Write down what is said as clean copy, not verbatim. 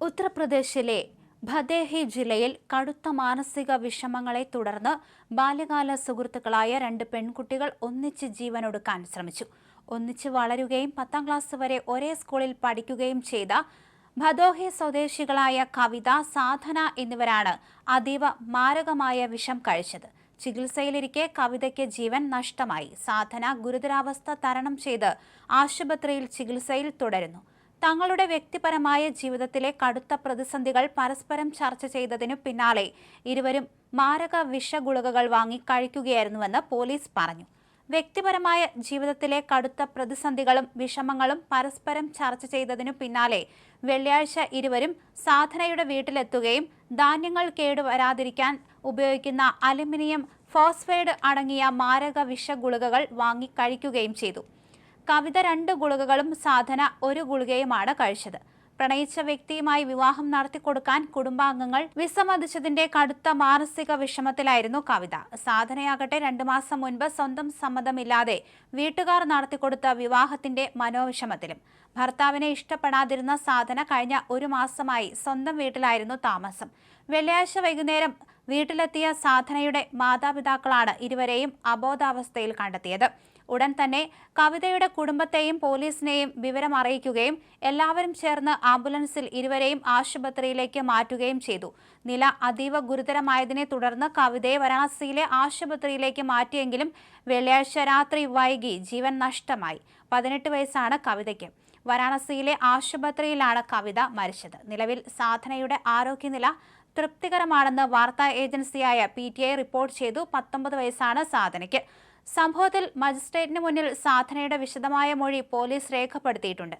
ഉത്തർപ്രദേശിലെ ഭദേഹി ജില്ലയിൽ കടുത്ത മാനസിക വിഷമങ്ങളെ തുടർന്ന് ബാല്യകാല സുഹൃത്തുക്കളായ 2 പെൺകുട്ടികൾ ഒന്നിച്ച് ജീവനൊടുക്കാൻ ശ്രമിച്ചു. ഒന്നിച്ച് വളരുകയും 10ാം ക്ലാസ് വരെ ഒരേ സ്കൂളിൽ പഠിക്കുകയും ചെയ്ത ഭദോഹി സ്വദേശികളായ കവിത, സാധന എന്നിവരാണ് അതീവ മാരകമായ വിഷം കഴിച്ചത്. ചികിത്സയിലിരിക്കെ കവിതയ്ക്ക് ജീവൻ നഷ്ടമായി. സാധന ഗുരുതരാവസ്ഥ തരണം ചെയ്ത് ആശുപത്രിയിൽ ചികിത്സയിൽ തുടരുന്നു. തങ്ങളുടെ വ്യക്തിപരമായ ജീവിതത്തിലെ കടുത്ത പ്രതിസന്ധികൾ പരസ്പരം ചർച്ച ചെയ്തതിനു പിന്നാലെ ഇരുവരും മാരക വിഷഗുളികകൾ വാങ്ങി കഴിക്കുകയായിരുന്നുവെന്ന് പോലീസ് പറഞ്ഞു. വ്യക്തിപരമായ ജീവിതത്തിലെ കടുത്ത പ്രതിസന്ധികളും വിഷമങ്ങളും പരസ്പരം ചർച്ച ചെയ്തതിനു പിന്നാലെ വെള്ളിയാഴ്ച ഇരുവരും സാധനയുടെ വീട്ടിലെത്തുകയും ധാന്യങ്ങൾ കേടുവരാതിരിക്കാൻ ഉപയോഗിക്കുന്ന അലുമിനിയം ഫോസ്ഫൈഡ് അടങ്ങിയ മാരക വിഷഗുളികകൾ വാങ്ങി കഴിക്കുകയും ചെയ്തു. കവിത 2 ഗുളികകളും സാധന 1 ഗുളികയുമാണ് കഴിച്ചത്. പ്രണയിച്ച വ്യക്തിയുമായി വിവാഹം നടത്തിക്കൊടുക്കാൻ കുടുംബാംഗങ്ങൾ വിസമ്മതിച്ചതിന്റെ കടുത്ത മാനസിക വിഷമത്തിലായിരുന്നു കവിത. സാധനയാകട്ടെ 2 മാസം മുൻപ് സ്വന്തം സമ്മതമില്ലാതെ വീട്ടുകാർ നടത്തിക്കൊടുത്ത വിവാഹത്തിന്റെ മനോവിഷമത്തിലും. ഭർത്താവിനെ ഇഷ്ടപ്പെടാതിരുന്ന സാധന കഴിഞ്ഞ 1 മാസമായി സ്വന്തം വീട്ടിലായിരുന്നു താമസം. വെള്ളിയാഴ്ച വൈകുന്നേരം വീട്ടിലെത്തിയ സാധനയുടെ മാതാപിതാക്കളാണ് ഇരുവരെയും അബോധാവസ്ഥയിൽ കണ്ടെത്തിയത്. ഉടൻ തന്നെ കവിതയുടെ കുടുംബത്തെയും പോലീസിനെയും വിവരം അറിയിക്കുകയും എല്ലാവരും ചേർന്ന് ആംബുലൻസിൽ ഇരുവരെയും ആശുപത്രിയിലേക്ക് മാറ്റുകയും ചെയ്തു. നില അതീവ ഗുരുതരമായതിനെ തുടർന്ന് കവിതയെ വാരാണസിയിലെ ആശുപത്രിയിലേക്ക് മാറ്റിയെങ്കിലും വെള്ളിയാഴ്ച രാത്രി വൈകി ജീവൻ നഷ്ടമായി. 18 വയസ്സാണ് കവിതയ്ക്ക്. വാരാണസിയിലെ ആശുപത്രിയിലാണ് കവിത മരിച്ചത്. നിലവിൽ സാധനയുടെ ആരോഗ്യനില തൃപ്തികരമാണെന്ന് വാർത്താ ഏജൻസിയായ PTI റിപ്പോർട്ട് ചെയ്തു. 19 വയസ്സാണ് സാധനയ്ക്ക്. സംഭവത്തിൽ മജിസ്ട്രേറ്റിന് മുന്നിൽ സാധനയുടെ വിശദമായ മൊഴി പോലീസ് രേഖപ്പെടുത്തിയിട്ടുണ്ട്.